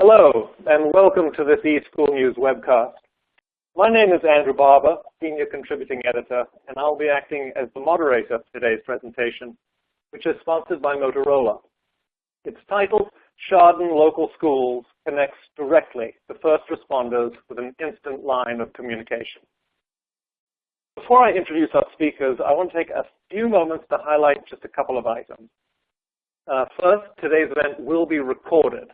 Hello, and welcome to this eSchool News webcast. My name is Andrew Barber, Senior Contributing Editor, and I'll be acting as the moderator of today's presentation, which is sponsored by Motorola. It's titled, Chardon Local Schools Connects Directly to First Responders with an Instant Line of Communication. Before I introduce our speakers, I want to take a few moments to highlight just a couple of items. First, today's event will be recorded.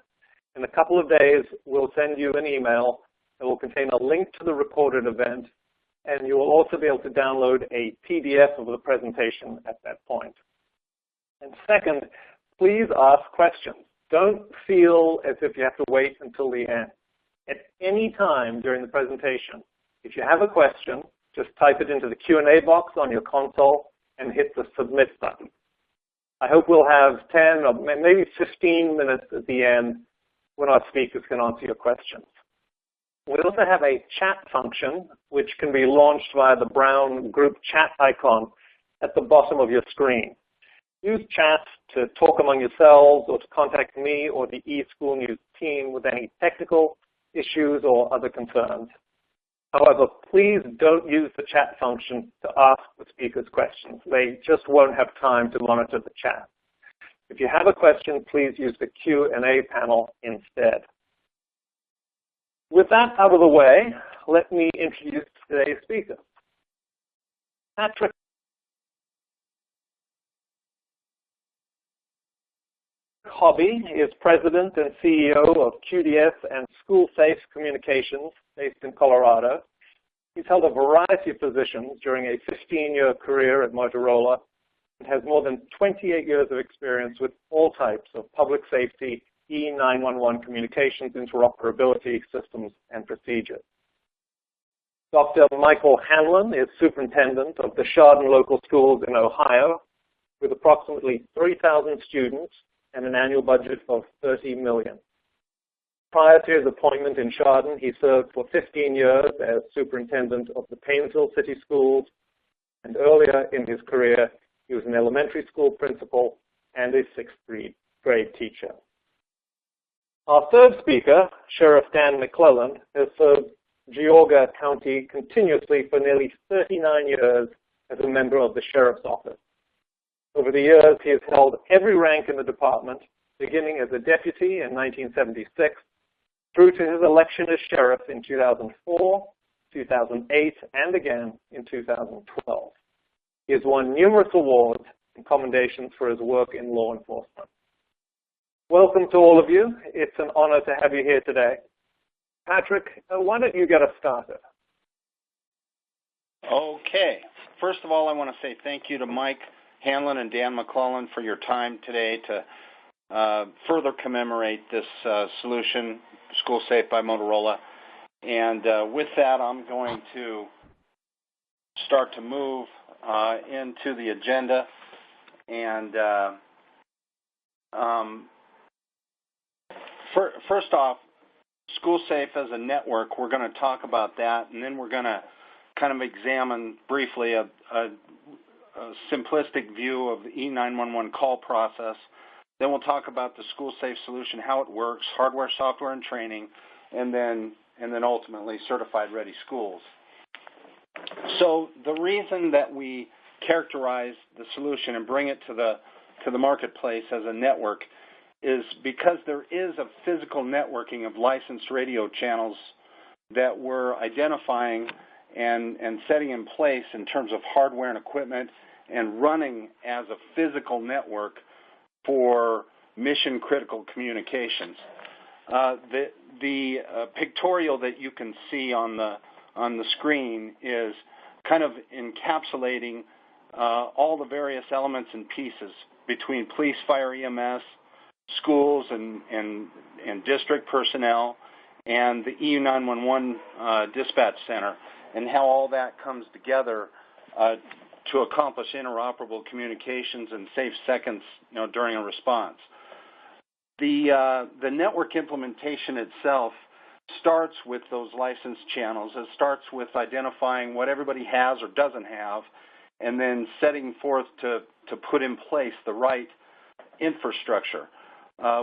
In a couple of days, we'll send you an email that will contain a link to the recorded event, and you will also be able to download a PDF of the presentation at that point. And second, please ask questions. Don't feel as if you have to wait until the end. At any time during the presentation, if you have a question, just type it into the Q&A box on your console and hit the Submit button. I hope we'll have 10 or maybe 15 minutes at the end when our speakers can answer your questions. We also have a chat function, which can be launched via the brown group chat icon at the bottom of your screen. Use chat to talk among yourselves or to contact me or the eSchool News team with any technical issues or other concerns. However, please don't use the chat function to ask the speakers questions. They just won't have time to monitor the chat. If you have a question, please use the Q&A panel instead. With that out of the way, let me introduce today's speaker. Patrick Hobby is President and CEO of QDS and SchoolSAFE Communications based in Colorado. He's held a variety of positions during a 15-year career at Motorola and has more than 28 years of experience with all types of public safety, E911 communications interoperability systems and procedures. Dr. Michael Hanlon is Superintendent of the Chardon Local Schools in Ohio with approximately 3,000 students and an annual budget of $30 million. Prior to his appointment in Chardon, he served for 15 years as Superintendent of the Painesville City Schools, and earlier in his career, he was an elementary school principal and a sixth grade teacher. Our third speaker, Sheriff Dan McClelland, has served Geauga County continuously for nearly 39 years as a member of the Sheriff's Office. Over the years, he has held every rank in the department, beginning as a deputy in 1976, through to his election as sheriff in 2004, 2008, and again in 2012. He has won numerous awards and commendations for his work in law enforcement. Welcome to all of you. It's an honor to have you here today. Patrick, why don't you get us started? Okay. First of all, I want to say thank you to Mike Hanlon and Dan McClelland for your time today to further commemorate this solution, SchoolSAFE by Motorola. And with that, I'm going to start to move into the agenda. And first off, SchoolSAFE as a network, we're going to talk about that, and then we're going to kind of examine briefly a simplistic view of the E911 call process. Then we'll talk about the SchoolSAFE solution, how it works, hardware, software, and training, and then ultimately certified ready schools. So the reason that we characterize the solution and bring it to the marketplace as a network is because there is a physical networking of licensed radio channels that we're identifying and setting in place in terms of hardware and equipment and running as a physical network for mission-critical communications. The pictorial that you can see on the screen is kind of encapsulating all the various elements and pieces between police, fire, EMS, schools, and district personnel, and the E911 dispatch center, and how all that comes together to accomplish interoperable communications and save seconds, during a response. The network implementation itself starts with those licensed channels. It starts with identifying what everybody has or doesn't have, and then setting forth to put in place the right infrastructure.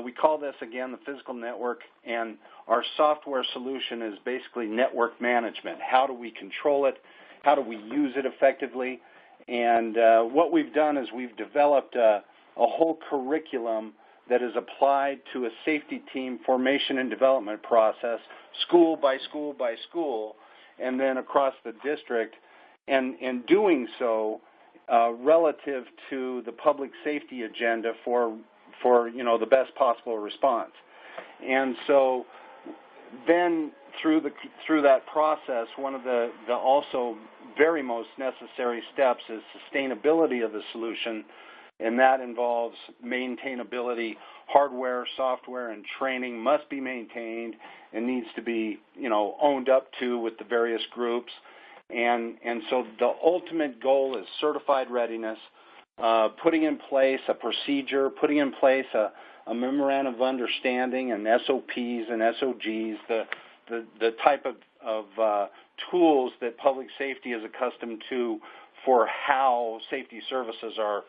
We call this, again, the physical network, and our software solution is basically network management. How do we control it? How do we use it effectively? And what we've done is we've developed a whole curriculum that is applied to a safety team formation and development process, school by school by school, and then across the district, and doing so relative to the public safety agenda for the best possible response. And so then through that process, one of the also very most necessary steps is sustainability of the solution, and that involves maintainability. Hardware, software, and training must be maintained and needs to be owned up to with the various groups. And so the ultimate goal is certified readiness, putting in place a procedure, putting in place a memorandum of understanding and SOPs and SOGs, the type of tools that public safety is accustomed to for how safety services are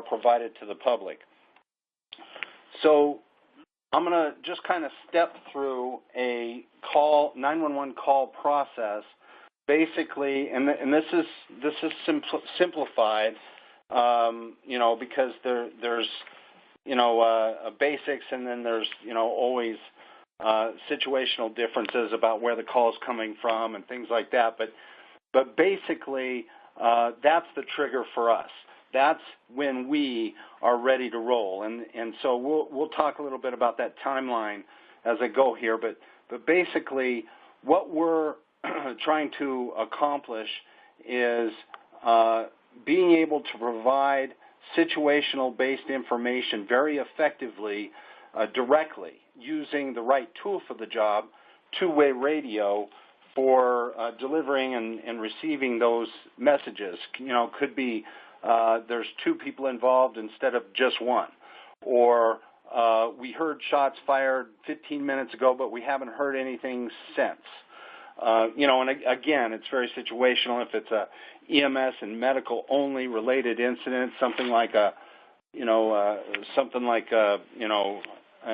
provided to the public. So I'm going to just kind of step through a 911 call process, basically, and this is simplified, because there's basics, and then there's always situational differences about where the call is coming from and things like that. But basically, that's the trigger for us. That's when we are ready to roll, and so we'll talk a little bit about that timeline as I go here. But basically, what we're trying to accomplish is being able to provide situational-based information very effectively, directly, using the right tool for the job, two-way radio, for delivering and receiving those messages. Could be there's two people involved instead of just one, or we heard shots fired 15 minutes ago, but we haven't heard anything since. And again, it's very situational. If it's a EMS and medical only related incident, something like an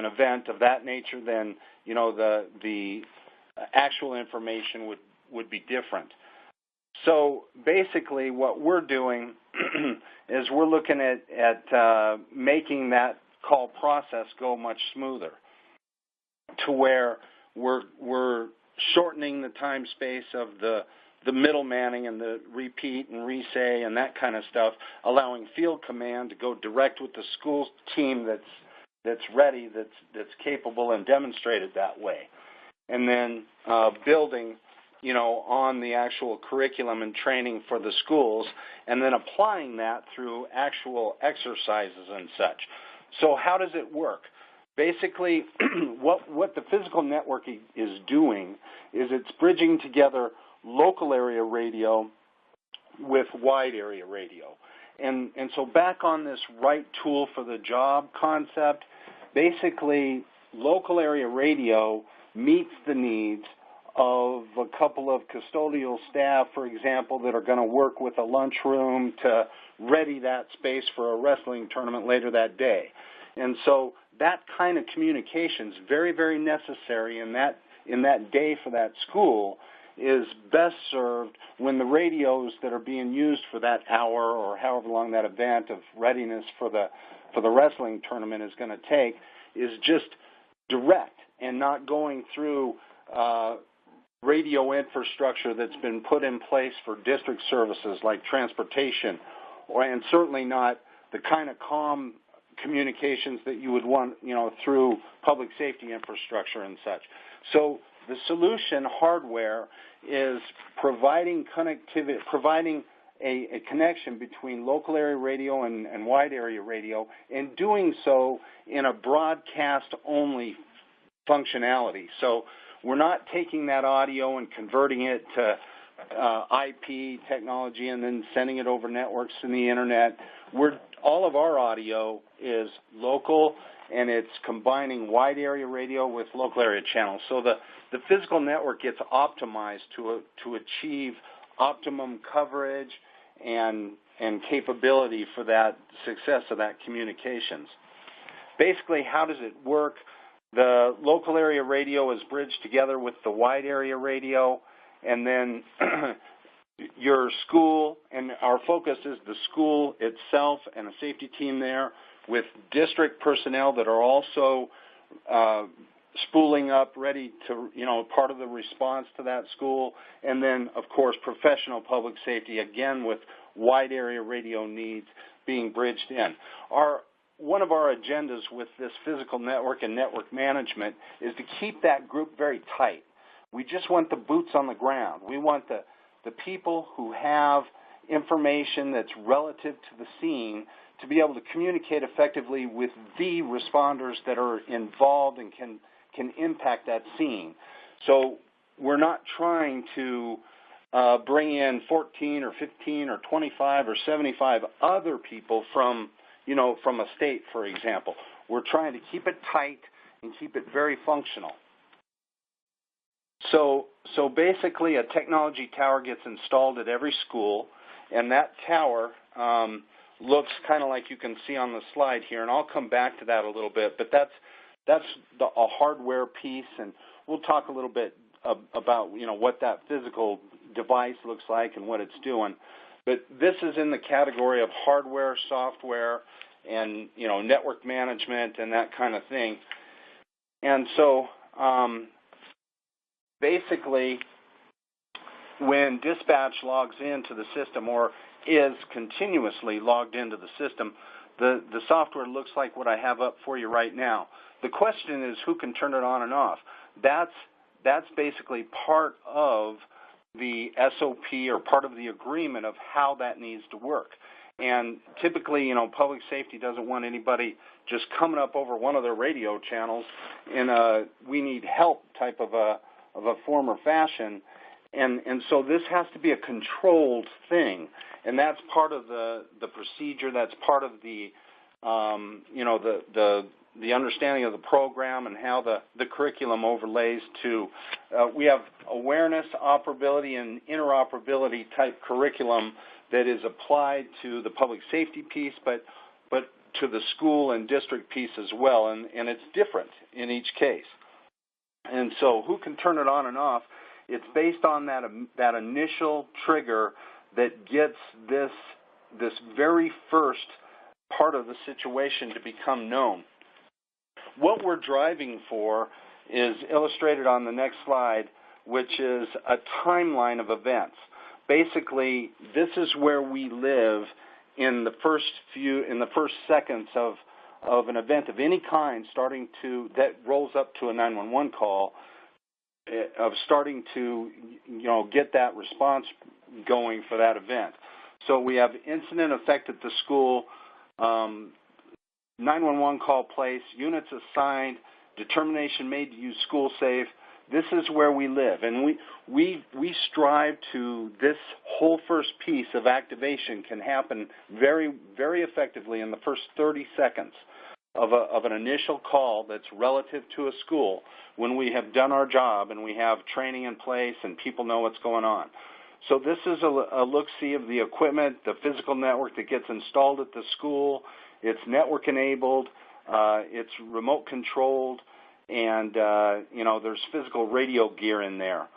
event of that nature, then the actual information would be different. So basically, what we're doing is we're looking at making that call process go much smoother, to where we're shortening the time space of the middle manning and the repeat and resay and that kind of stuff, allowing field command to go direct with the school team that's ready, that's capable and demonstrated that way, and then building on the actual curriculum and training for the schools, and then applying that through actual exercises and such. So how does it work? Basically, what the physical network is doing is it's bridging together local area radio with wide area radio. And so back on this right tool for the job concept, basically local area radio meets the needs of a couple of custodial staff, for example, that are going to work with a lunchroom to ready that space for a wrestling tournament later that day. And so that kind of communication is very, very necessary in that day for that school, is best served when the radios that are being used for that hour or however long that event of readiness for the wrestling tournament is going to take is just direct and not going through radio infrastructure that's been put in place for district services like transportation, and certainly not the kind of comm communications that you would want, through public safety infrastructure and such. So the solution hardware is providing connectivity, providing a connection between local area radio and wide area radio, and doing so in a broadcast-only functionality. So we're not taking that audio and converting it to IP technology and then sending it over networks in the internet. All of our audio is local, and it's combining wide area radio with local area channels. So the physical network gets optimized to achieve optimum coverage and capability for that success of that communications. basically, how does it work? The local area radio is bridged together with the wide area radio, and then your school, and our focus is the school itself and a safety team there with district personnel that are also spooling up, ready to, part of the response to that school, and then, of course, professional public safety, again, with wide area radio needs being bridged in. One of our agendas with this physical network and network management is to keep that group very tight. We just want the boots on the ground. We want the people who have information that's relative to the scene to be able to communicate effectively with the responders that are involved and can impact that scene. So we're not trying to bring in 14 or 15 or 25 or 75 other people from a state, for example. We're trying to keep it tight and keep it very functional. So basically a technology tower gets installed at every school, and that tower looks kind of like you can see on the slide here, and I'll come back to that a little bit, but that's a hardware piece, and we'll talk a little bit about what that physical device looks like and what it's doing. But this is in the category of hardware, software, and network management and that kind of thing. And so basically, when dispatch logs into the system or is continuously logged into the system, the software looks like what I have up for you right now. The question is, who can turn it on and off? That's basically part of the SOP or part of the agreement of how that needs to work. And typically, public safety doesn't want anybody just coming up over one of their radio channels in a we need help type of a form or fashion. And so this has to be a controlled thing, and that's part of the procedure. That's part of the the understanding of the program and how the curriculum overlays to. We have awareness, operability, and interoperability type curriculum that is applied to the public safety piece, but to the school and district piece as well, and it's different in each case. And so who can turn it on and off? It's based on that initial trigger that gets this very first part of the situation to become known. What we're driving for is illustrated on the next slide, which is a timeline of events. Basically, this is where we live in the first seconds of an event of any kind that rolls up to a 911 call, of starting to get that response going for that event. So we have incident affected the school, 911 call placed, units assigned, determination made to use SchoolSAFE. This is where we live, and we strive to this whole first piece of activation can happen very, very effectively in the first 30 seconds of an initial call that's relative to a school when we have done our job and we have training in place and people know what's going on. So this is a look-see of the equipment, the physical network that gets installed at the school. It's network enabled, it's remote controlled, and there's physical radio gear in there.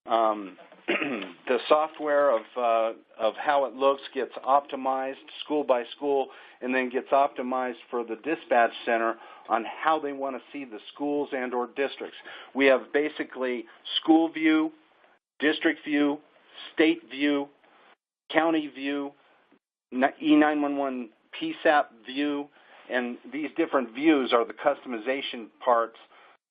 The software of how it looks gets optimized school by school, and then gets optimized for the dispatch center on how they want to see the schools and or districts. We have basically school view, district view, state view, county view, E911 PSAP view, and these different views are the customization parts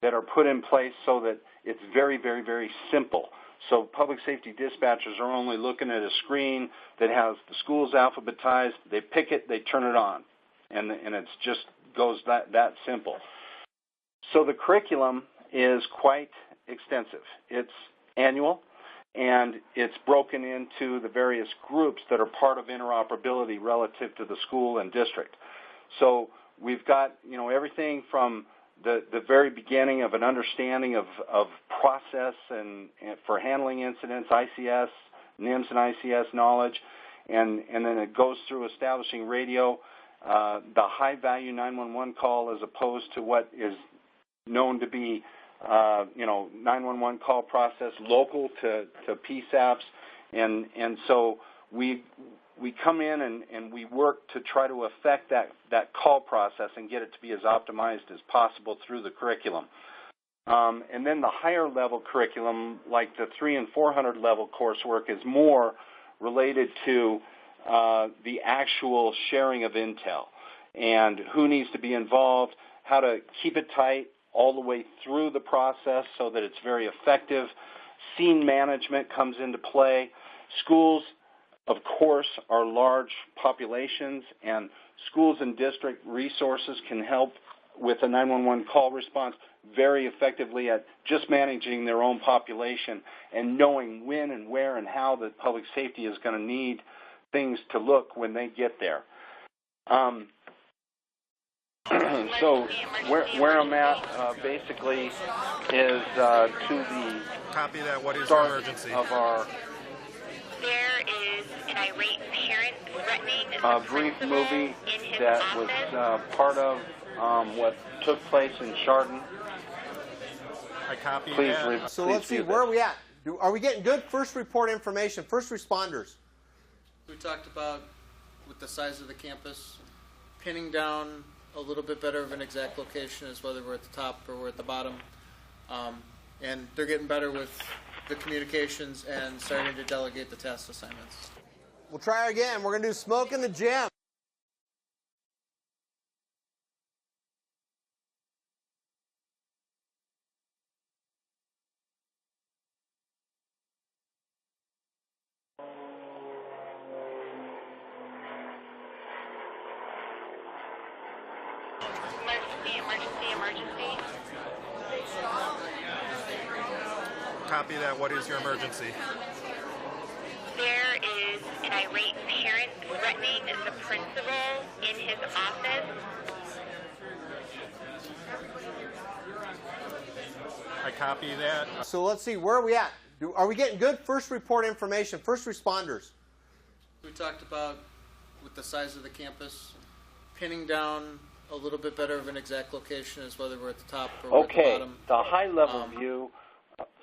that are put in place so that it's very, very, very simple. So public safety dispatchers are only looking at a screen that has the schools alphabetized. They pick it, they turn it on, and it just goes that simple. So the curriculum is quite extensive. It's annual, and it's broken into the various groups that are part of interoperability relative to the school and district. So we've got everything from the very beginning of an understanding of process and for handling incidents, ICS, NIMS and ICS knowledge, and then it goes through establishing radio the high-value 911 call as opposed to what is known to be, 911 call process local to PSAPs. And so we come in and we work to try to affect that call process and get it to be as optimized as possible through the curriculum. And then the higher level curriculum, like the 300 and 400 level coursework, is more related to the actual sharing of intel and who needs to be involved, how to keep it tight all the way through the process so that it's very effective. Scene management comes into play. Schools, of course, are large populations, and schools and district resources can help with a 911 call response very effectively at just managing their own population and knowing when and where and how the public safety is going to need things to look when they get there. So where I'm at basically is to the Copy that. What is start your emergency? Of our there is an irate parent threatening a brief movie that was part of what took place in Chardon. I copy Please that. So let's see, where are we at? Are we getting good first report information, first responders? We talked about, with the size of the campus, pinning down a little bit better of an exact location as whether we're at the top or we're at the bottom. And they're getting better with the communications and starting to delegate the task assignments. We'll try again. We're going to do smoke in the gym. Emergency. Copy that. What is your emergency? There is an irate parent threatening the principal in his office. I copy that. So let's see, where are we at? Are we getting good first report information, first responders? We talked about, with the size of the campus, pinning down a little bit better of an exact location as whether we're at the top or we're at the Okay, bottom. the high-level view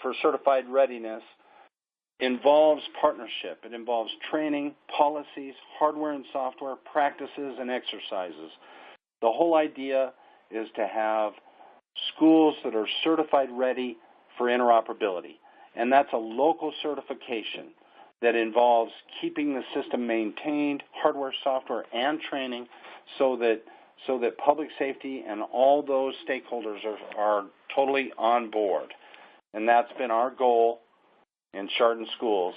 for certified readiness involves partnership. It involves training, policies, hardware and software, practices, and exercises. The whole idea is to have schools that are certified ready for interoperability, and that's a local certification that involves keeping the system maintained, hardware, software, and training so that public safety and all those stakeholders are totally on board. And that's been our goal in Chardon Schools.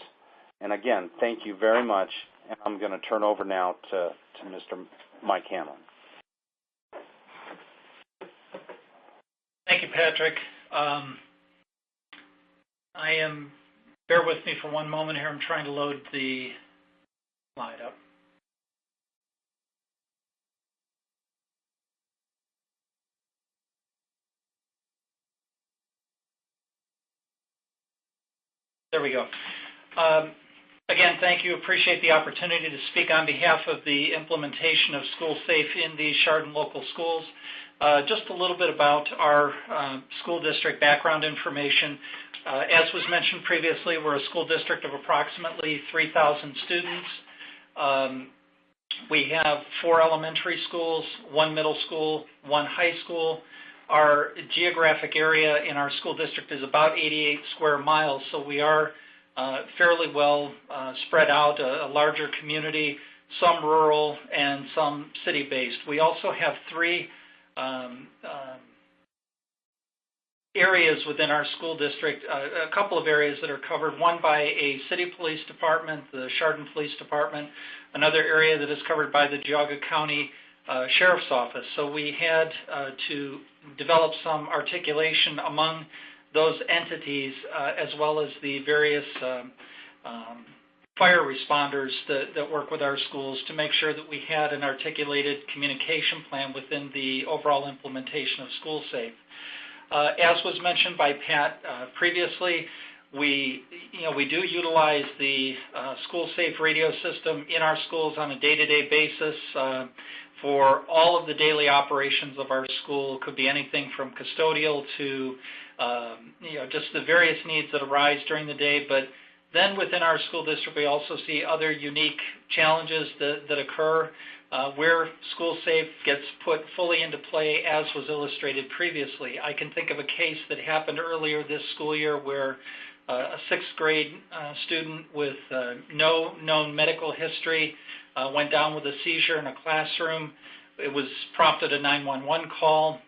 And again, thank you very much. And I'm going to turn over now to Mr. Mike Hanlon. Thank you, Patrick. Bear with me for one moment here. I'm trying to load the slide up. There we go. Again, thank you. Appreciate the opportunity to speak on behalf of the implementation of SchoolSAFE in the Chardon Local Schools. Just a little bit about our school district background information. As was mentioned previously, we're a school district of approximately 3,000 students. We have 4 elementary schools, 1 middle school, 1 high school. Our geographic area in our school district is about 88 square miles, so we are fairly well spread out, a larger community, some rural and some city-based. We also have 3 areas within our school district, a couple of areas that are covered, one by a city police department, the Chardon Police Department, another area that is covered by the Geauga County Sheriff's Office. So we had to develop some articulation among those entities as well as the various fire responders that work with our schools to make sure that we had an articulated communication plan within the overall implementation of SchoolSAFE. As was mentioned by Pat previously, we do utilize the SchoolSAFE radio system in our schools on a day-to-day basis for all of the daily operations of our school. It could be anything from custodial to just the various needs that arise during the day. But then within our school district, we also see other unique challenges that occur where SchoolSAFE gets put fully into play, as was illustrated previously. I can think of a case that happened earlier this school year where a sixth grade student with no known medical history went down with a seizure in a classroom. It was prompted a 911 call,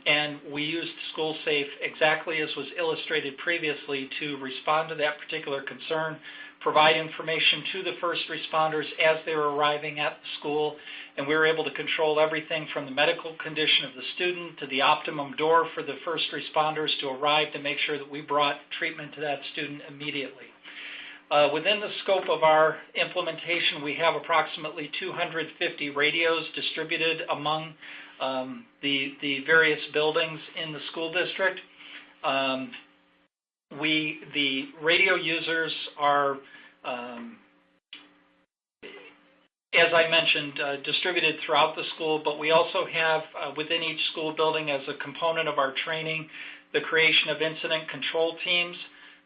and we used SchoolSAFE exactly as was illustrated previously to respond to that particular concern, provide information to the first responders as they were arriving at the school, and we were able to control everything from the medical condition of the student to the optimum door for the first responders to arrive to make sure that we brought treatment to that student immediately. Within the scope of our implementation, we have approximately 250 radios distributed among the various buildings in the school district. The radio users are, as I mentioned, distributed throughout the school, but we also have within each school building, as a component of our training, the creation of incident control teams.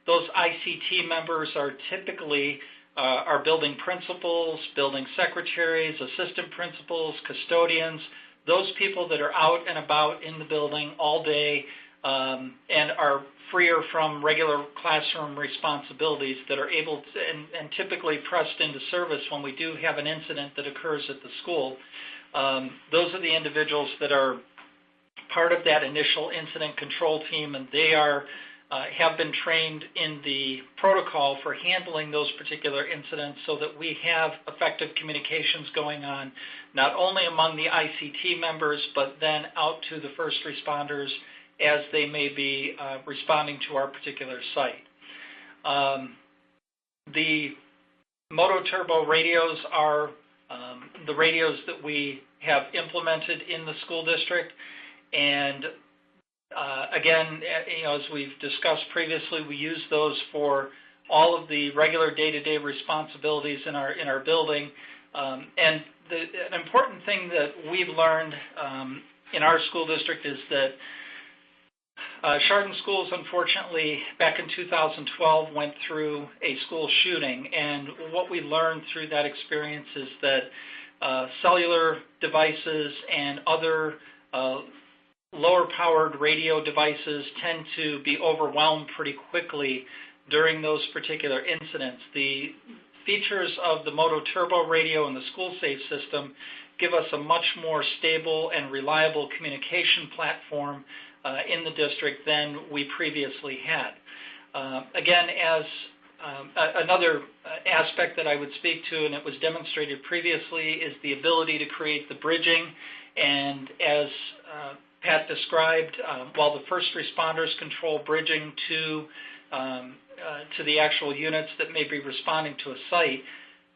Those ICT members are typically our building principals, building secretaries, assistant principals, custodians, those people that are out and about in the building all day and are freer from regular classroom responsibilities, that are able to, and typically pressed into service when we do have an incident that occurs at the school. Those are the individuals that are part of that initial incident control team, and they are have been trained in the protocol for handling those particular incidents so that we have effective communications going on, not only among the ICT members, but then out to the first responders as they may be responding to our particular site. The MOTOTRBO radios are the radios that we have implemented in the school district, and again, as we've discussed previously, we use those for all of the regular day-to-day responsibilities in our building. And an important thing that we've learned in our school district is that Chardon Schools, unfortunately, back in 2012, went through a school shooting. And what we learned through that experience is that cellular devices and other lower-powered radio devices tend to be overwhelmed pretty quickly during those particular incidents. The features of the MOTOTRBO radio and the SchoolSAFE system give us a much more stable and reliable communication platform in the district than we previously had. Again, as another aspect that I would speak to, and it was demonstrated previously, is the ability to create the bridging. And as Pat described, while the first responders control bridging to the actual units that may be responding to a site,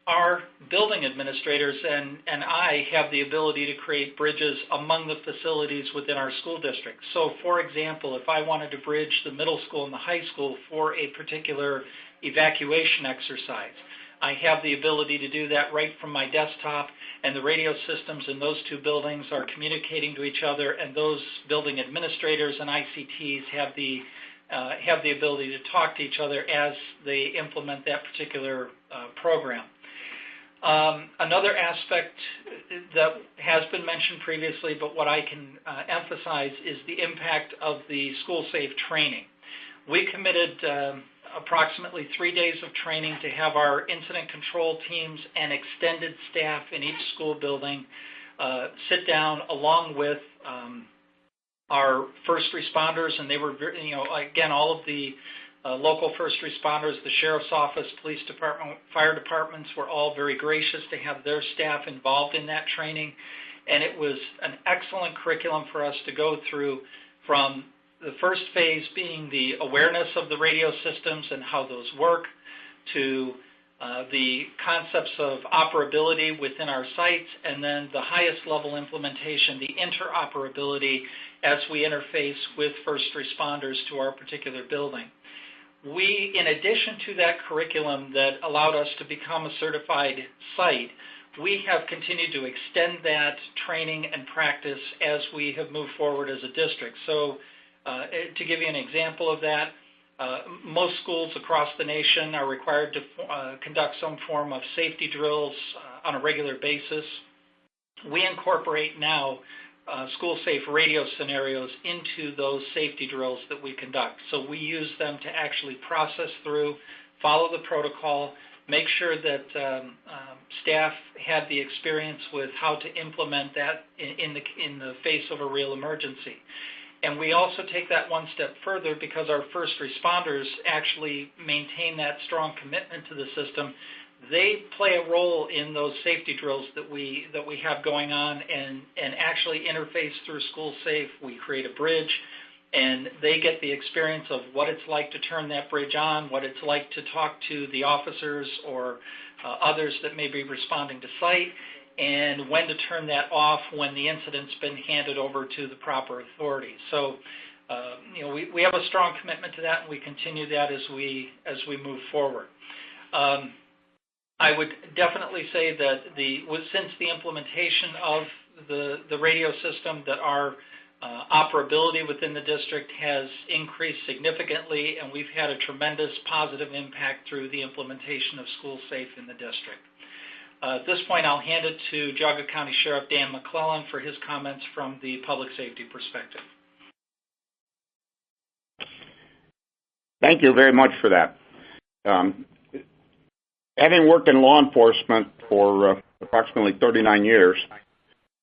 our building administrators and I have the ability to create bridges among the facilities within our school district. So, for example, if I wanted to bridge the middle school and the high school for a particular evacuation exercise, I have the ability to do that right from my desktop, and the radio systems in those two buildings are communicating to each other, and those building administrators and ICTs have the ability to talk to each other as they implement that particular program. Another aspect that has been mentioned previously, but what I can emphasize, is the impact of the SchoolSAFE training. We committed approximately 3 days of training to have our incident control teams and extended staff in each school building sit down along with our first responders, and they were, again, all of the local first responders, the sheriff's office, police department, fire departments were all very gracious to have their staff involved in that training. And it was an excellent curriculum for us to go through, from the first phase being the awareness of the radio systems and how those work, to the concepts of operability within our sites, and then the highest level implementation, the interoperability as we interface with first responders to our particular building. We, in addition to that curriculum that allowed us to become a certified site, we have continued to extend that training and practice as we have moved forward as a district. So to give you an example of that, most schools across the nation are required to conduct some form of safety drills on a regular basis. We incorporate now SchoolSAFE radio scenarios into those safety drills that we conduct. So we use them to actually process through, follow the protocol, make sure that staff have the experience with how to implement that in the face of a real emergency. And we also take that one step further because our first responders actually maintain that strong commitment to the system. They play a role in those safety drills that we have going on and actually interface through SchoolSAFE. We create a bridge, and they get the experience of what it's like to turn that bridge on, what it's like to talk to the officers or others that may be responding to site, and when to turn that off when the incident's been handed over to the proper authorities. So, we have a strong commitment to that, and we continue that as we move forward. I would definitely say that since the implementation of the radio system, that our operability within the district has increased significantly, and we've had a tremendous positive impact through the implementation of SchoolSAFE in the district. At this point, I'll hand it to Geauga County Sheriff Dan McClellan for his comments from the public safety perspective. Thank you very much for that. Having worked in law enforcement for approximately 39 years,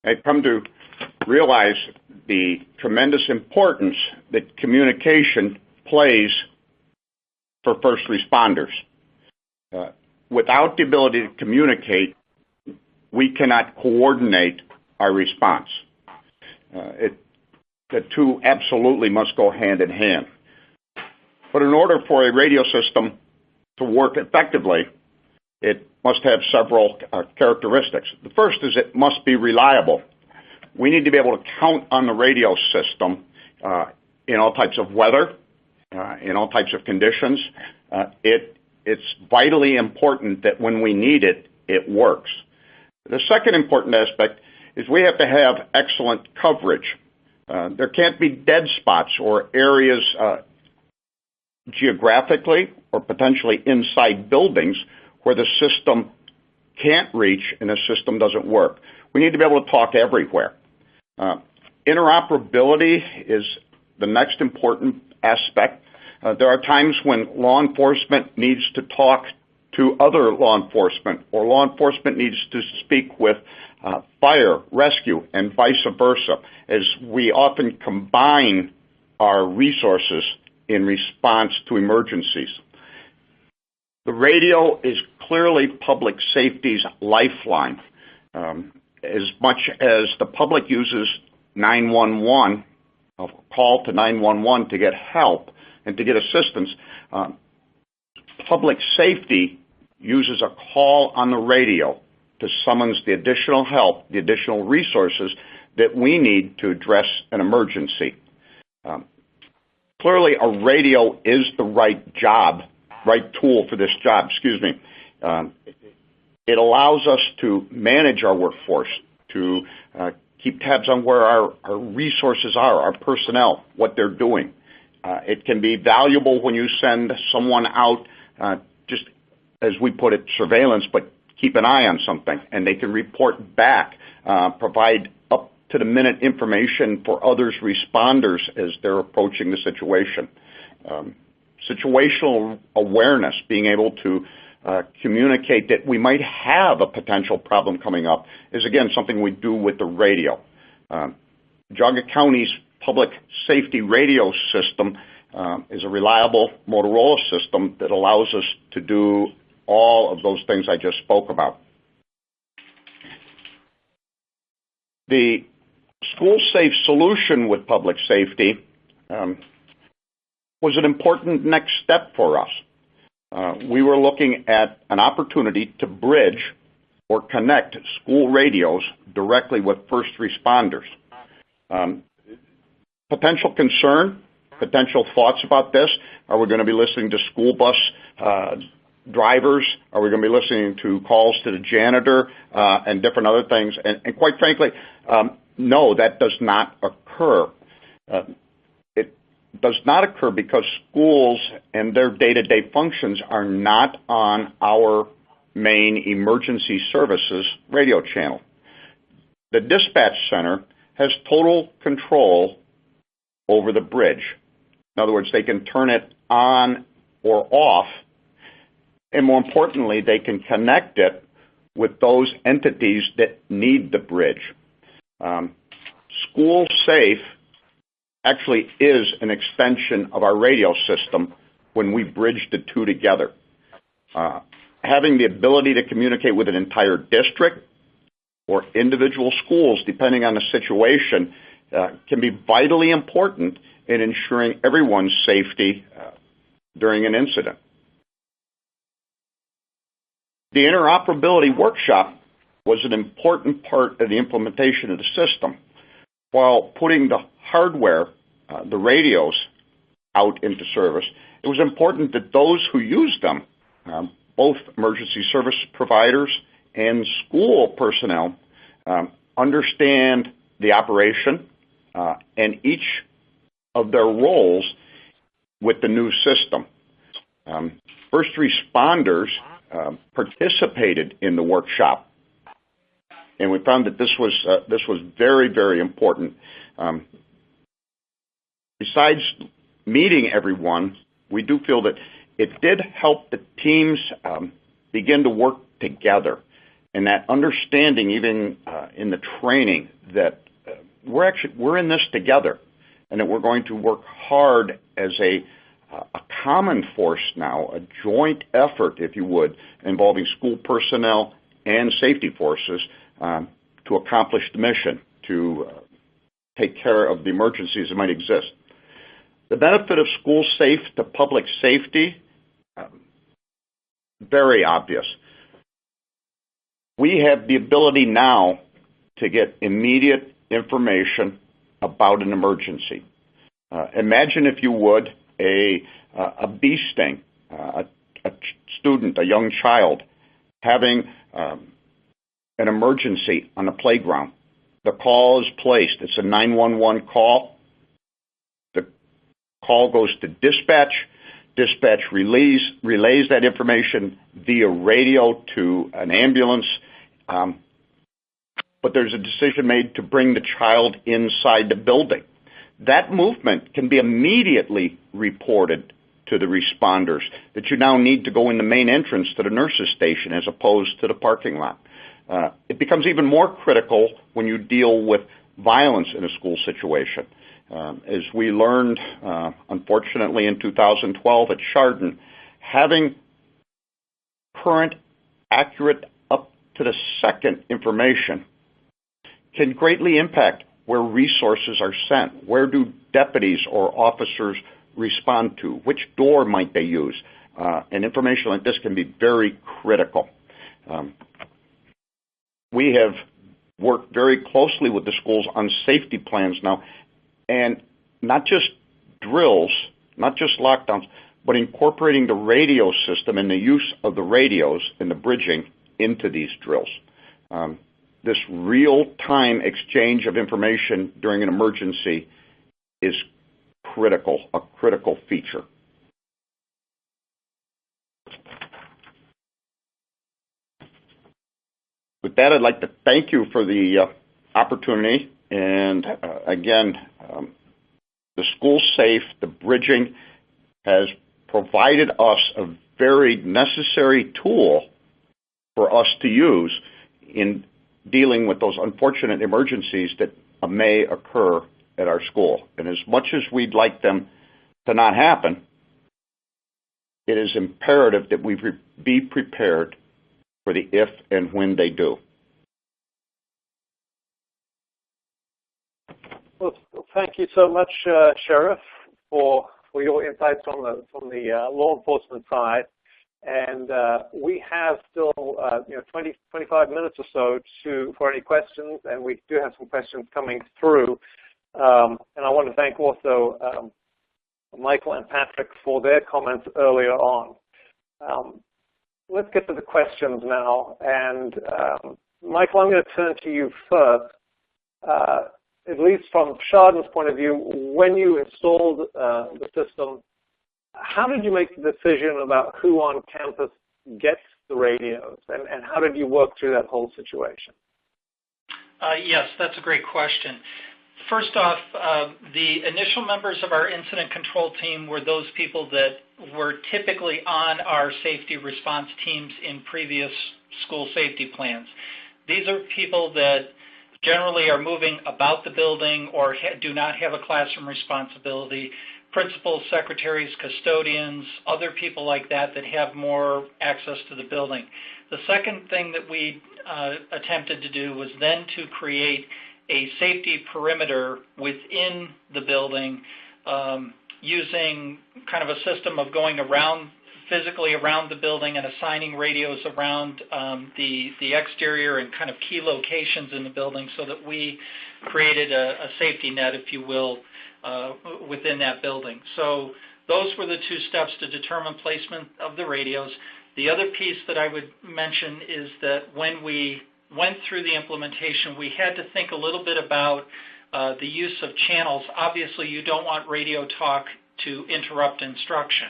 I've come to realize the tremendous importance that communication plays for first responders. Without the ability to communicate, we cannot coordinate our response. The two absolutely must go hand in hand. But in order for a radio system to work effectively, it must have several characteristics. The first is it must be reliable. We need to be able to count on the radio system in all types of weather, in all types of conditions. It's vitally important that when we need it, it works. The second important aspect is we have to have excellent coverage. There can't be dead spots or areas geographically or potentially inside buildings where the system can't reach and the system doesn't work. We need to be able to talk everywhere. Interoperability is the next important aspect. There are times when law enforcement needs to talk to other law enforcement, or law enforcement needs to speak with fire, rescue, and vice versa, as we often combine our resources in response to emergencies. The radio is clearly public safety's lifeline. As much as the public uses 911, a call to 911 to get help and to get assistance, public safety uses a call on the radio to summons the additional help, the additional resources that we need to address an emergency. Clearly, a radio is the right tool for this job, It allows us to manage our workforce, to keep tabs on where our resources are, our personnel, what they're doing. It can be valuable when you send someone out, just as we put it, surveillance, but keep an eye on something, and they can report back, provide up-to-the-minute information for others responders as they're approaching the situation. Situational awareness, being able to communicate that we might have a potential problem coming up, is again something we do with the radio. Geauga County's public safety radio system is a reliable Motorola system that allows us to do all of those things I just spoke about. The SchoolSAFE solution with public safety was an important next step for us. We were looking at an opportunity to bridge or connect school radios directly with first responders. Potential concern, potential thoughts about this: are we going to be listening to school bus drivers? Are we going to be listening to calls to the janitor and different other things? And quite frankly, no, that does not occur. It does not occur because schools and their day-to-day functions are not on our main emergency services radio channel. The dispatch center has total control over the bridge. In other words, they can turn it on or off, and more importantly, they can connect it with those entities that need the bridge. SchoolSAFE actually is an extension of our radio system when we bridge the two together. Having the ability to communicate with an entire district or individual schools, depending on the situation, can be vitally important in ensuring everyone's safety during an incident. The interoperability workshop was an important part of the implementation of the system. While putting the hardware, the radios, out into service, it was important that those who use them, both emergency service providers and school personnel, understand the operation and each of their roles with the new system. First responders participated in the workshop, and we found that this was very, very important. Besides meeting everyone, we do feel that it did help the teams begin to work together, and that understanding, even in the training, that we're in this together, and that we're going to work hard as a common force now, a joint effort, if you would, involving school personnel and safety forces to accomplish the mission, to take care of the emergencies that might exist. The benefit of SchoolSAFE to public safety, very obvious. We have the ability now to get immediate information about an emergency. Imagine, if you would, a bee sting, a student, a young child, having an emergency on the playground. The call is placed. It's a 911 call. The call goes to dispatch. Dispatch relays that information via radio to an ambulance. But there's a decision made to bring the child inside the building. That movement can be immediately reported to the responders, that you now need to go in the main entrance to the nurse's station as opposed to the parking lot. It becomes even more critical when you deal with violence in a school situation. As we learned, unfortunately, in 2012 at Chardon, having current, accurate, up-to-the-second information can greatly impact where resources are sent. Where do deputies or officers respond to? Which door might they use? And information like this can be very critical. We have worked very closely with the schools on safety plans now, and not just drills, not just lockdowns, but incorporating the radio system and the use of the radios and the bridging into these drills. This real-time exchange of information during an emergency is critical, a critical feature. With that, I'd like to thank you for the opportunity. And again, the SchoolSAFE, the bridging, has provided us a very necessary tool for us to use in dealing with those unfortunate emergencies that may occur at our school. And as much as we'd like them to not happen, it is imperative that we be prepared for the if and when they do. Well, thank you so much, Sheriff, for your insights from the law enforcement side. And we have still 20, 25 minutes or so for any questions, and we do have some questions coming through. And I want to thank also Michael and Patrick for their comments earlier on. let's get to the questions now. And Michael, I'm going to turn to you first. At least from Chardon's point of view, when you installed the system, how did you make the decision about who on campus gets the radios, and how did you work through that whole situation? Yes, that's a great question. First off, the initial members of our incident control team were those people that were typically on our safety response teams in previous school safety plans. These are people that generally are moving about the building or do not have a classroom responsibility, principals, secretaries, custodians, other people like that that have more access to the building. The second thing that we attempted to do was then to create a safety perimeter within the building using kind of a system of going around physically around the building and assigning radios around the exterior and kind of key locations in the building so that we created a safety net, if you will, within that building. So those were the two steps to determine placement of the radios. The other piece that I would mention is that when we went through the implementation, we had to think a little bit about the use of channels. Obviously, you don't want radio talk to interrupt instruction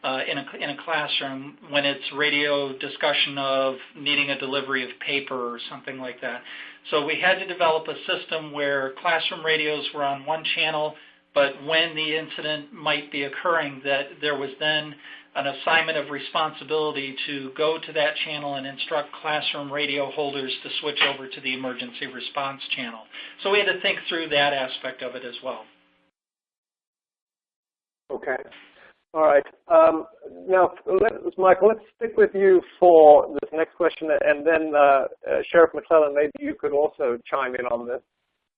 in a classroom when it's radio discussion of needing a delivery of paper or something like that. So we had to develop a system where classroom radios were on one channel, but when the incident might be occurring, that there was then an assignment of responsibility to go to that channel and instruct classroom radio holders to switch over to the emergency response channel. So we had to think through that aspect of it as well. Okay. All right. Now, Michael, let's stick with you for this next question, and then Sheriff McClellan, maybe you could also chime in on this.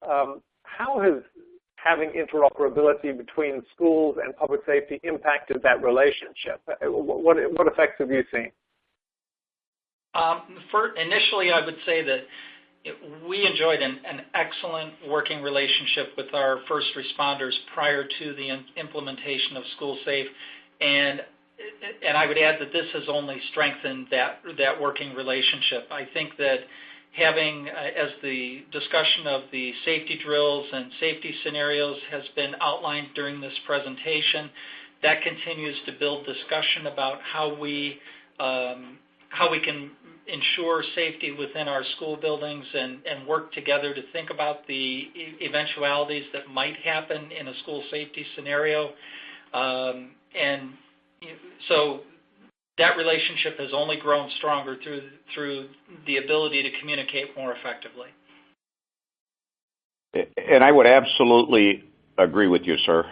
How has having interoperability between schools and public safety impacted that relationship? What effects have you seen? Initially, I would say that we enjoyed an excellent working relationship with our first responders prior to the implementation of SchoolSAFE, and I would add that this has only strengthened that working relationship. I think that having, as the discussion of the safety drills and safety scenarios has been outlined during this presentation, that continues to build discussion about how we can ensure safety within our school buildings and work together to think about the eventualities that might happen in a school safety scenario. And so that relationship has only grown stronger through the ability to communicate more effectively. And I would absolutely agree with you, sir.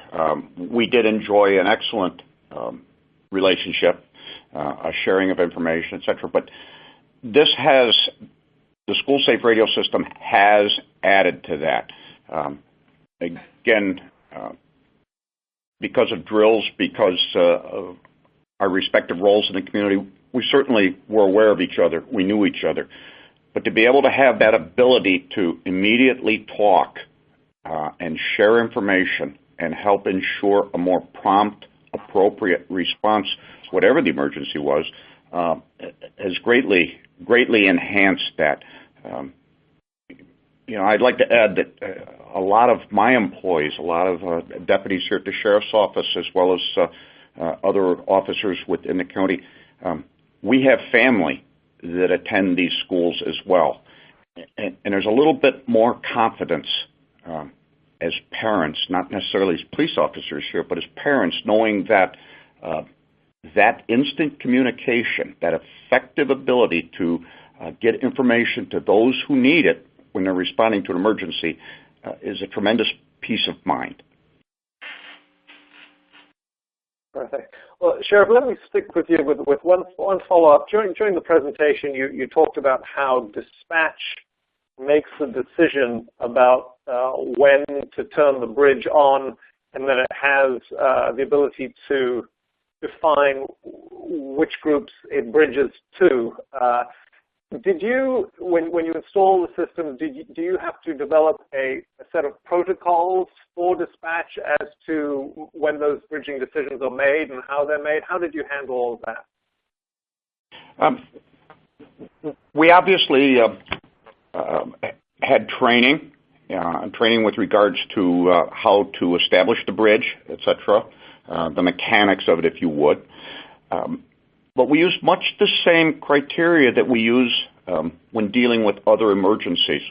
We did enjoy an excellent relationship, a sharing of information, et cetera, but the SchoolSAFE radio system has added to that. Again, because of drills, because of our respective roles in the community, we certainly were aware of each other. We knew each other. But to be able to have that ability to immediately talk and share information and help ensure a more prompt, appropriate response, whatever the emergency was, has greatly enhanced that. I'd like to add that a lot of my employees, a lot of deputies here at the Sheriff's Office, as well as other officers within the county, we have family that attend these schools as well. And there's a little bit more confidence as parents, not necessarily as police officers here, but as parents, knowing that that instant communication, that effective ability to get information to those who need it when they're responding to an emergency is a tremendous peace of mind. Perfect. Well, Sheriff, let me stick with you with one follow-up. During the presentation, you talked about how dispatch makes the decision about when to turn the bridge on, and that it has the ability to define which groups it bridges to. Did you, when you install the system, do you have to develop a set of protocols for dispatch as to when those bridging decisions are made and how they're made? How did you handle all of that? We obviously had training with regards to how to establish the bridge, etc., the mechanics of it, if you would. But we use much the same criteria that we use when dealing with other emergencies.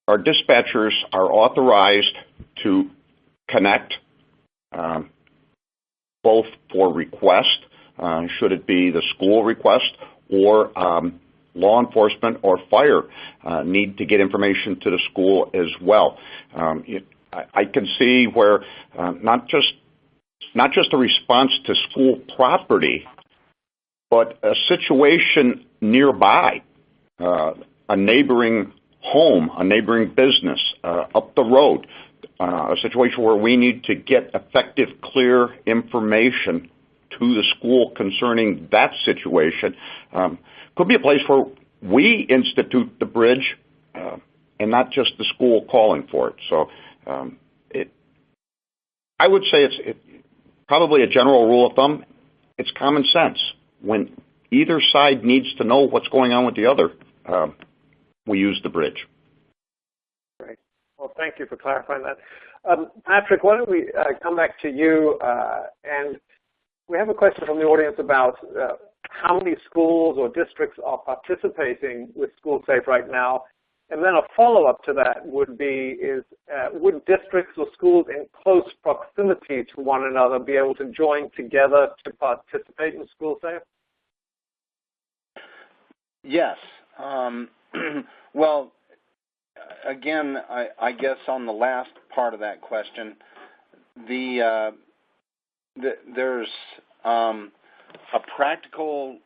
Our dispatchers are authorized to connect both for request, should it be the school request, or law enforcement or fire need to get information to the school as well. I can see where not just a response to school property, but a situation nearby, a neighboring home, a neighboring business, up the road, a situation where we need to get effective, clear information to the school concerning that situation. Could be a place where we institute the bridge and not just the school calling for it. So I would say it's probably a general rule of thumb. It's common sense. When either side needs to know what's going on with the other, we use the bridge. Great. Well, thank you for clarifying that. Patrick, why don't we come back to you? And we have a question from the audience about how many schools or districts are participating with SchoolSAFE right now. And then a follow-up to that would be would districts or schools in close proximity to one another be able to join together to participate in SchoolSAFE? Yes. Well, again, I guess on the last part of that question, there's a practical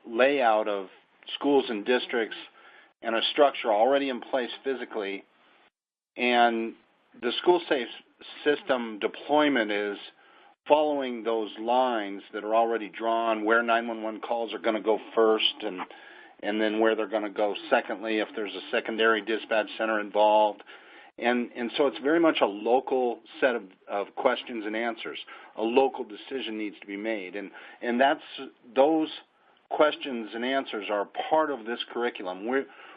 layout of schools and districts and a structure already in place physically, and the SchoolSAFE system deployment is following those lines that are already drawn, where 911 calls are going to go first, and then where they're going to go secondly if there's a secondary dispatch center involved. And so it's very much a local set of questions and answers. A local decision needs to be made. And those questions and answers are part of this curriculum.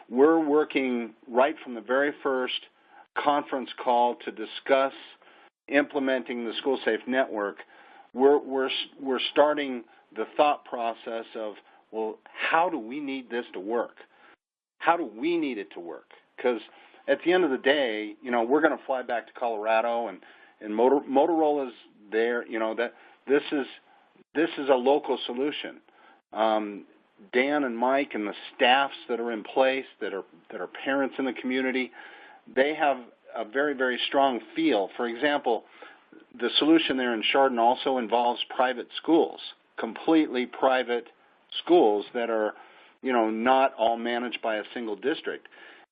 We're working right from the very first conference call to discuss implementing the SchoolSAFE network. We're starting the thought process of, well, how do we need this to work? How do we need it to work? Because at the end of the day, we're going to fly back to Colorado, and Motorola's there. That this is a local solution. Dan and Mike and the staffs that are in place, that are parents in the community, they have a very, very strong feel. For example, the solution there in Chardon also involves private schools, completely private schools that are, not all managed by a single district.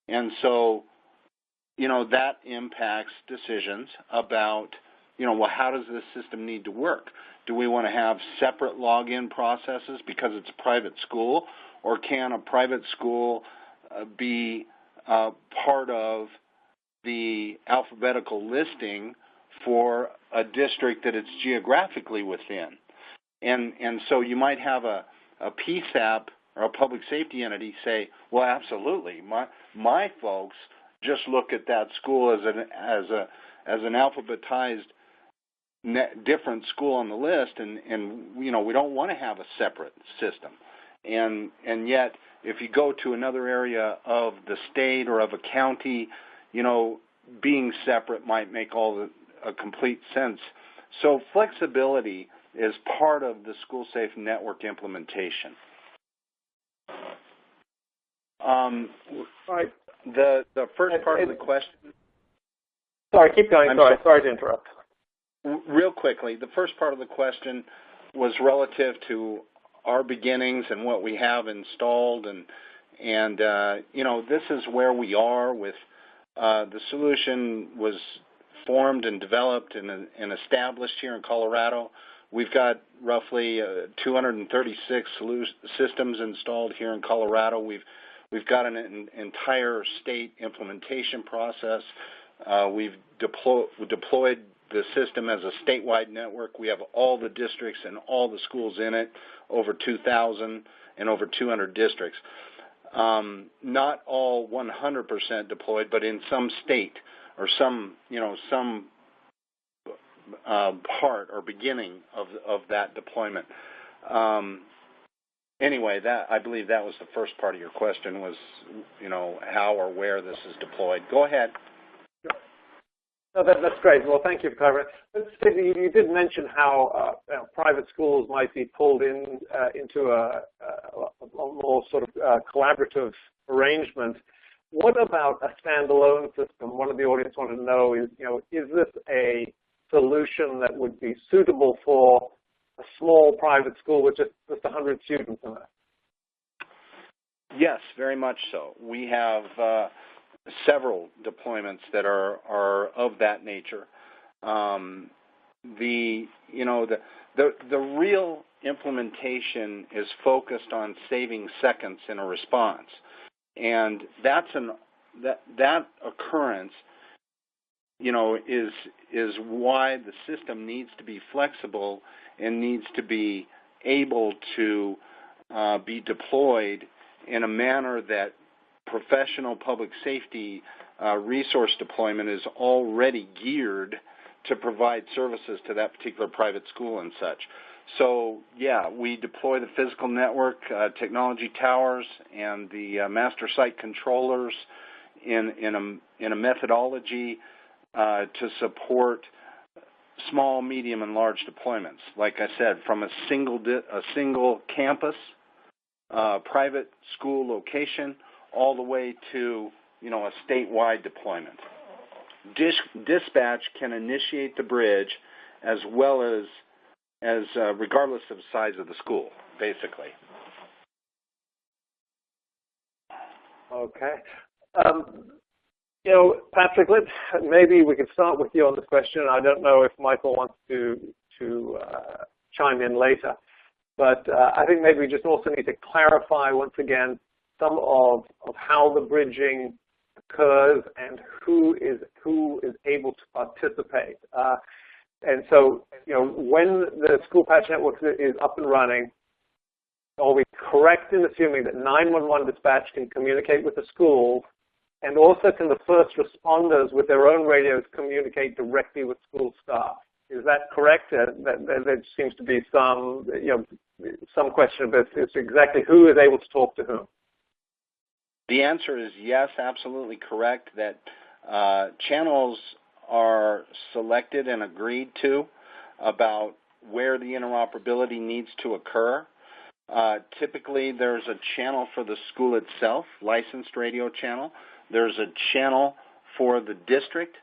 And so, that impacts decisions about, well, how does this system need to work? Do we want to have separate login processes because it's a private school, or can a private school be part of the alphabetical listing for a district that it's geographically within? And so you might have a PSAP or a public safety entity say, well, absolutely, my folks just look at that school as an alphabetized different school on the list, and we don't want to have a separate system. And yet, if you go to another area of the state or of a county, being separate might make a complete sense. So flexibility is part of the SchoolSAFE network implementation. Right. The first part of the question. Sorry, keep going. Sorry to interrupt. Real quickly, the first part of the question was relative to our beginnings and what we have installed, and this is where we are with the solution was formed and developed and established here in Colorado. We've got roughly 236 systems installed here in Colorado. We've got an entire state implementation process. We've deployed the system as a statewide network. We have all the districts and all the schools in it, over 2,000 and over 200 districts. Not all 100% deployed, but in some state or some part or beginning of that deployment. Anyway, I believe that was the first part of your question was, how or where this is deployed. Go ahead. No, that's great. Well, thank you for covering it. You did mention how private schools might be pulled into a more sort of collaborative arrangement. What about a standalone system? One of the audience wanted to know is this a solution that would be suitable for a small private school with just 100 students in it? Yes, very much so. We have several deployments that are of that nature. The real implementation is focused on saving seconds in a response, and that occurrence, is why the system needs to be flexible and needs to be able to be deployed in a manner that professional public safety resource deployment is already geared to provide services to that particular private school and such. So, yeah, we deploy the physical network, technology towers, and the master site controllers in a methodology to support small, medium, and large deployments. Like I said, from a single campus, private school location, all the way to a statewide deployment. Dispatch can initiate the bridge as well as regardless of the size of the school, basically. Okay. Patrick, maybe we can start with you on this question. I don't know if Michael wants to chime in later, but I think maybe we just also need to clarify once again some of how the bridging occurs and who is able to participate. And so, when the school patch network is up and running, are we correct in assuming that 911 dispatch can communicate with the schools, and also can the first responders with their own radios communicate directly with school staff? Is that correct? There seems to be some question about this, exactly who is able to talk to whom. The answer is yes, absolutely correct, that channels are selected and agreed to about where the interoperability needs to occur. Typically, there's a channel for the school itself, licensed radio channel. There's a channel for the district,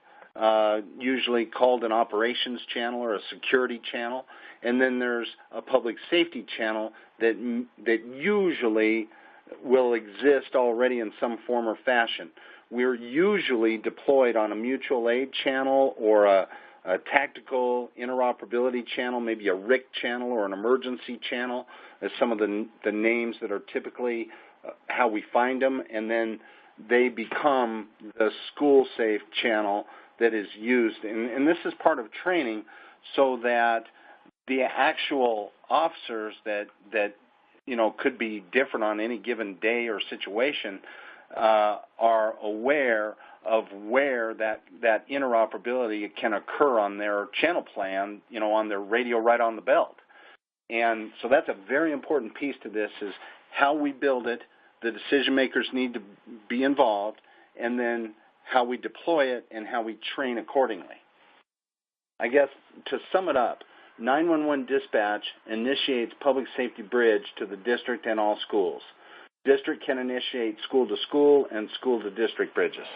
usually called an operations channel or a security channel. And then there's a public safety channel that usually will exist already in some form or fashion. We're usually deployed on a mutual aid channel or a tactical interoperability channel, maybe a RIC channel or an emergency channel, as some of the names that are typically how we find them, and then they become the SchoolSAFE channel that is used. And this is part of training so that the actual officers that could be different on any given day or situation are aware of where that interoperability can occur on their channel plan, on their radio right on the belt. And so that's a very important piece to this, is how we build it. The decision makers need to be involved, and then how we deploy it and how we train accordingly. I guess to sum it up, 911 dispatch initiates public safety bridge to the district and all schools. District can initiate school-to-school and school-to-district bridges.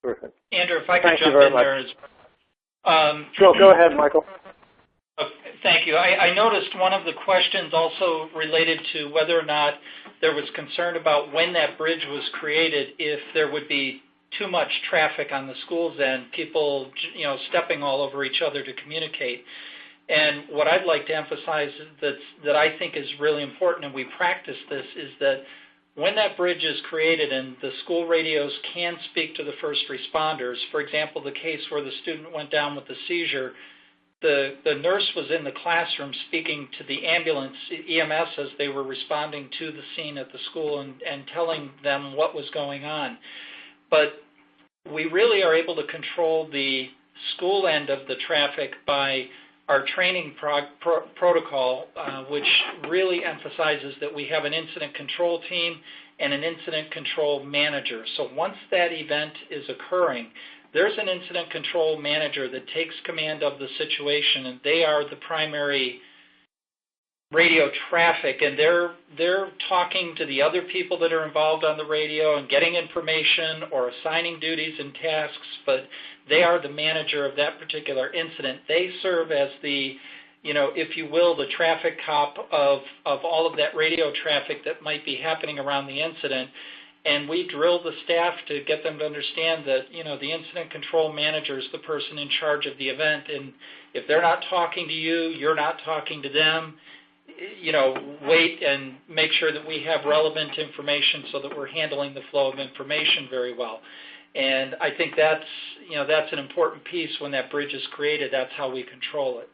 Perfect. Andrew, if I could jump in there as sure, go ahead, Michael. Thank you. I noticed one of the questions also related to whether or not there was concern about when that bridge was created, if there would be too much traffic on the school's end, people stepping all over each other to communicate. And what I'd like to emphasize that I think is really important, and we practice this, is that when that bridge is created and the school radios can speak to the first responders, for example, the case where the student went down with a seizure, the nurse was in the classroom speaking to the ambulance, EMS, as they were responding to the scene at the school and telling them what was going on. But we really are able to control the school end of the traffic by our training protocol, which really emphasizes that we have an incident control team and an incident control manager. So once that event is occurring, there's an incident control manager that takes command of the situation, and they are the primary radio traffic, and they're talking to the other people that are involved on the radio and getting information or assigning duties and tasks, but they are the manager of that particular incident. They serve as the, if you will, the traffic cop of all of that radio traffic that might be happening around the incident. And we drill the staff to get them to understand that, the incident control manager is the person in charge of the event. And if they're not talking to you, you're not talking to them, wait and make sure that we have relevant information so that we're handling the flow of information very well. And I think that's an important piece when that bridge is created. That's how we control it.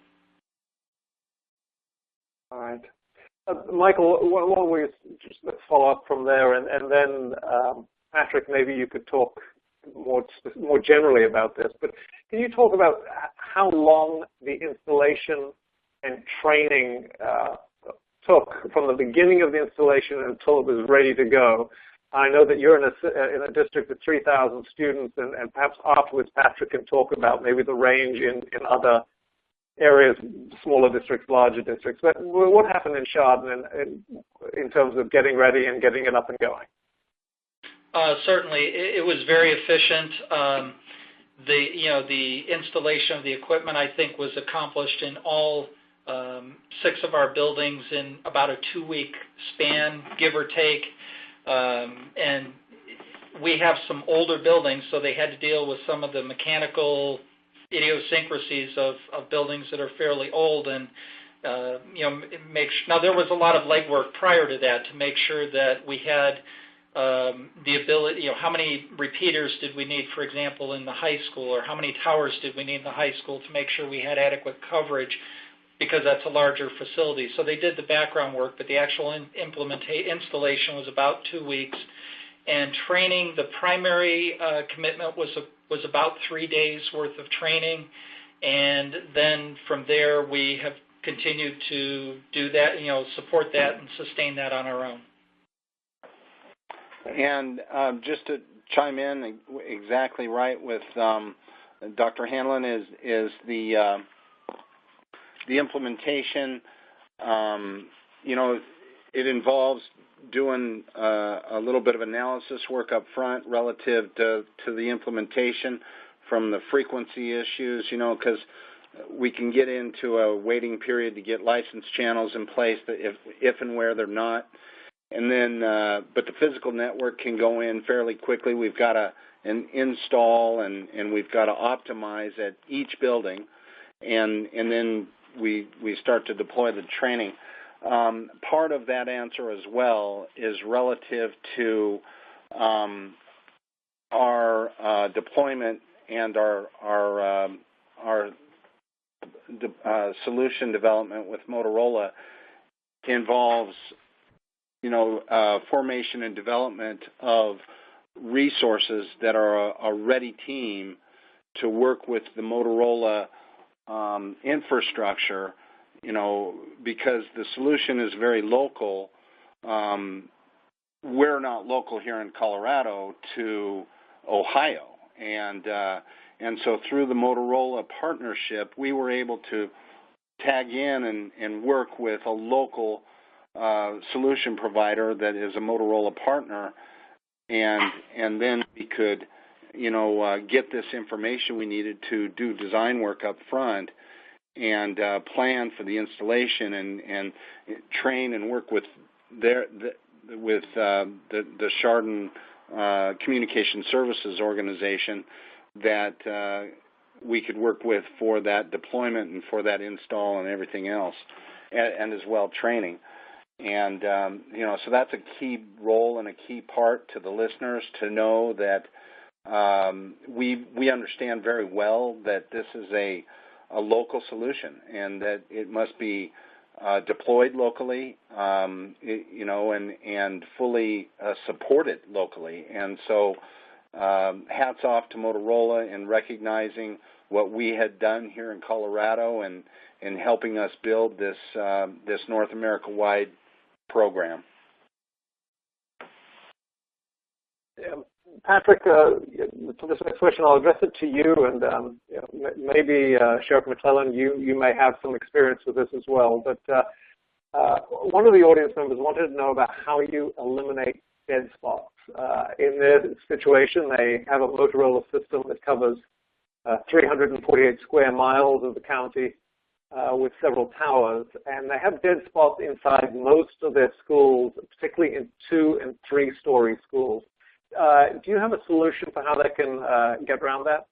All right. Michael, why don't we just follow up from there, and then Patrick, maybe you could talk more generally about this. But can you talk about how long the installation and training took from the beginning of the installation until it was ready to go? I know that you're in a district of 3,000 students, and perhaps afterwards Patrick can talk about maybe the range in other areas, smaller districts, larger districts. But what happened in Chardon in terms of getting ready and getting it up and going? Certainly, it was very efficient. The installation of the equipment, I think, was accomplished in all 6 of our buildings in about a 2-week span, give or take. And we have some older buildings, so they had to deal with some of the mechanical idiosyncrasies of buildings that are fairly old, and now there was a lot of legwork prior to that to make sure that we had the ability, how many repeaters did we need, for example, in the high school, or how many towers did we need in the high school to make sure we had adequate coverage, because that's a larger facility. So they did the background work, but the actual installation was about 2 weeks. And training, the primary commitment was about 3 days worth of training, and then from there we have continued to do that, support that and sustain that on our own. And just to chime in, exactly right with Dr. Hanlon is the implementation. It involves doing a little bit of analysis work up front relative to the implementation from the frequency issues, because we can get into a waiting period to get license channels in place that if and where they're not. And then, but the physical network can go in fairly quickly. We've got an install and we've got to optimize at each building, and then we start to deploy the training. Part of that answer as well is relative to our deployment and our solution development with Motorola involves, formation and development of resources that are a ready team to work with the Motorola infrastructure. Because the solution is very local. We're not local here in Colorado to Ohio, and so through the Motorola partnership, we were able to tag in and work with a local solution provider that is a Motorola partner, and then we could, get this information we needed to do design work up front and plan for the installation and train and work with the Chardon Communication Services organization that we could work with for that deployment and for that install and everything else, and as well training. And so that's a key role and a key part to the listeners to know that we understand very well that this is a local solution and that it must be deployed locally, and fully supported locally. And so hats off to Motorola in recognizing what we had done here in Colorado and helping us build this North America-wide program. Patrick, for this next question, I'll address it to you, and maybe Sheriff McClellan, you may have some experience with this as well. But one of the audience members wanted to know about how you eliminate dead spots. In their situation, they have a Motorola system that covers 348 square miles of the county with several towers, and they have dead spots inside most of their schools, particularly in 2- and 3-story schools. Do you have a solution for how they can get around that?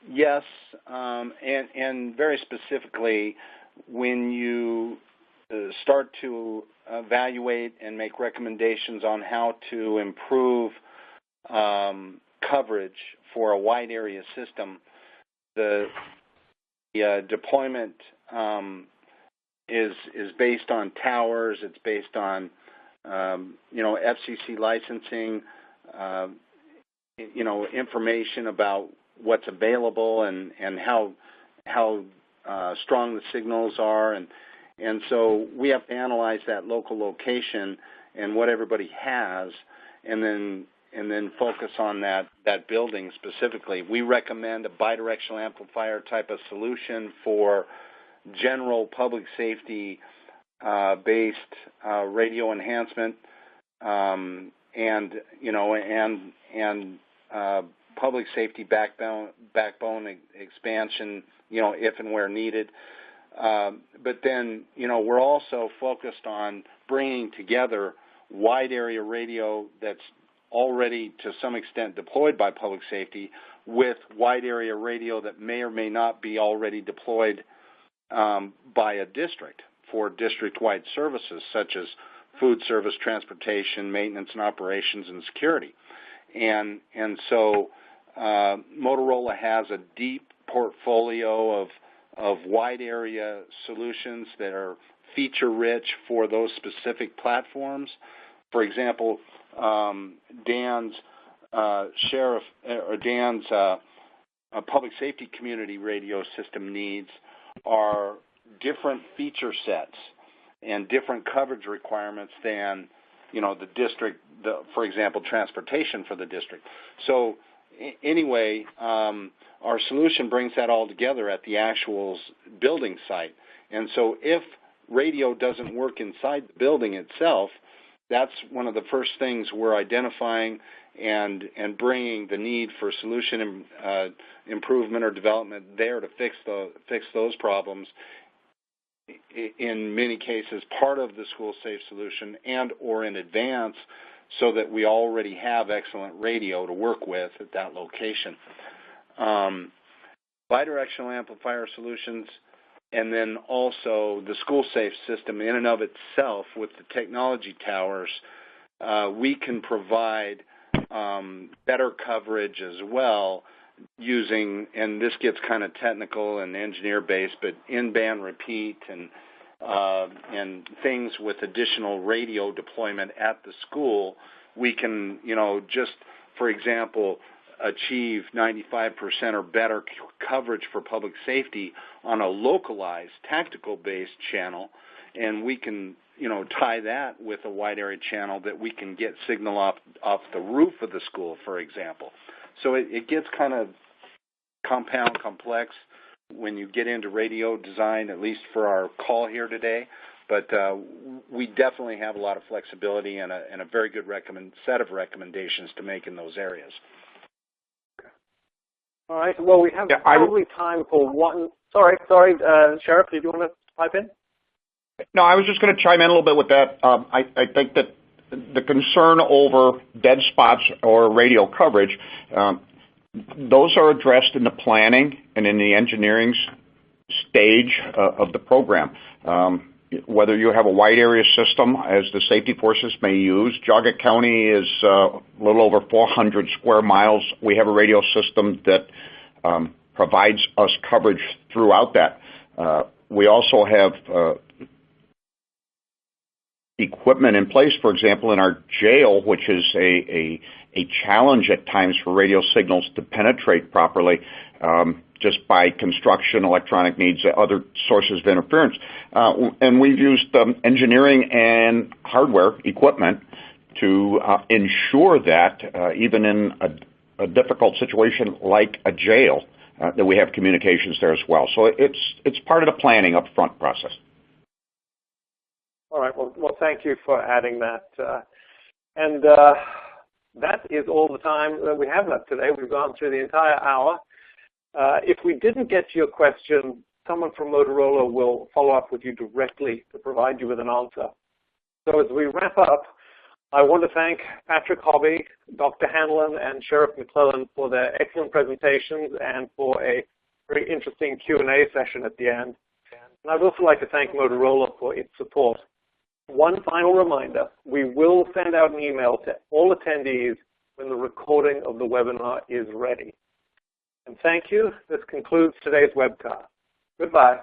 Yes, and very specifically, when you start to evaluate and make recommendations on how to improve coverage for a wide area system, the deployment is based on towers. It's based on FCC licensing, information about what's available and how strong the signals are, and so we have to analyze that local location and what everybody has, and then focus on that building specifically. We recommend a bidirectional amplifier type of solution for general public safety based radio enhancement, and public safety backbone expansion, if and where needed. But then, we're also focused on bringing together wide area radio that's already to some extent deployed by public safety with wide area radio that may or may not be already deployed by a district for district-wide services such as food service, transportation, maintenance and operations, and security. And so Motorola has a deep portfolio of wide area solutions that are feature-rich for those specific platforms. For example, Dan's public safety community radio system needs are different feature sets and different coverage requirements than the district, for example, transportation for the district. So anyway, our solution brings that all together at the actual building site. And so if radio doesn't work inside the building itself, that's one of the first things we're identifying and bringing the need for solution improvement or development there to fix those problems. In many cases, part of the SchoolSAFE solution and or in advance, so that we already have excellent radio to work with at that location. Bidirectional amplifier solutions, and then also the SchoolSAFE system in and of itself with the technology towers, we can provide better coverage as well using, and this gets kind of technical and engineer-based, but in-band repeat and things with additional radio deployment at the school. We can, just, for example, achieve 95% or better coverage for public safety on a localized, tactical-based channel, and we can, tie that with a wide area channel that we can get signal off the roof of the school, for example. So it gets kind of compound, complex when you get into radio design, at least for our call here today. But we definitely have a lot of flexibility and a very good set of recommendations to make in those areas. All right. Well, we have probably time for one. Sorry, Sheriff, did you want to pipe in? No, I was just going to chime in a little bit with that. I think that the concern over dead spots or radio coverage, those are addressed in the planning and in the engineering stage of the program. Whether you have a wide area system, as the safety forces may use, Jogga County is a little over 400 square miles. We have a radio system that provides us coverage throughout that. We also have equipment in place, for example, in our jail, which is a challenge at times for radio signals to penetrate properly. Just by construction, electronic needs, other sources of interference. And we've used engineering and hardware equipment to ensure that even in a difficult situation like a jail, that we have communications there as well. So it's part of the planning upfront process. All right. Well, thank you for adding that. And that is all the time that we have left today. We've gone through the entire hour. If we didn't get to your question, someone from Motorola will follow up with you directly to provide you with an answer. So as we wrap up, I want to thank Patrick Hobby, Dr. Hanlon, and Sheriff McClellan for their excellent presentations and for a very interesting Q&A session at the end. And I'd also like to thank Motorola for its support. One final reminder, we will send out an email to all attendees when the recording of the webinar is ready. And thank you. This concludes today's webcast. Goodbye.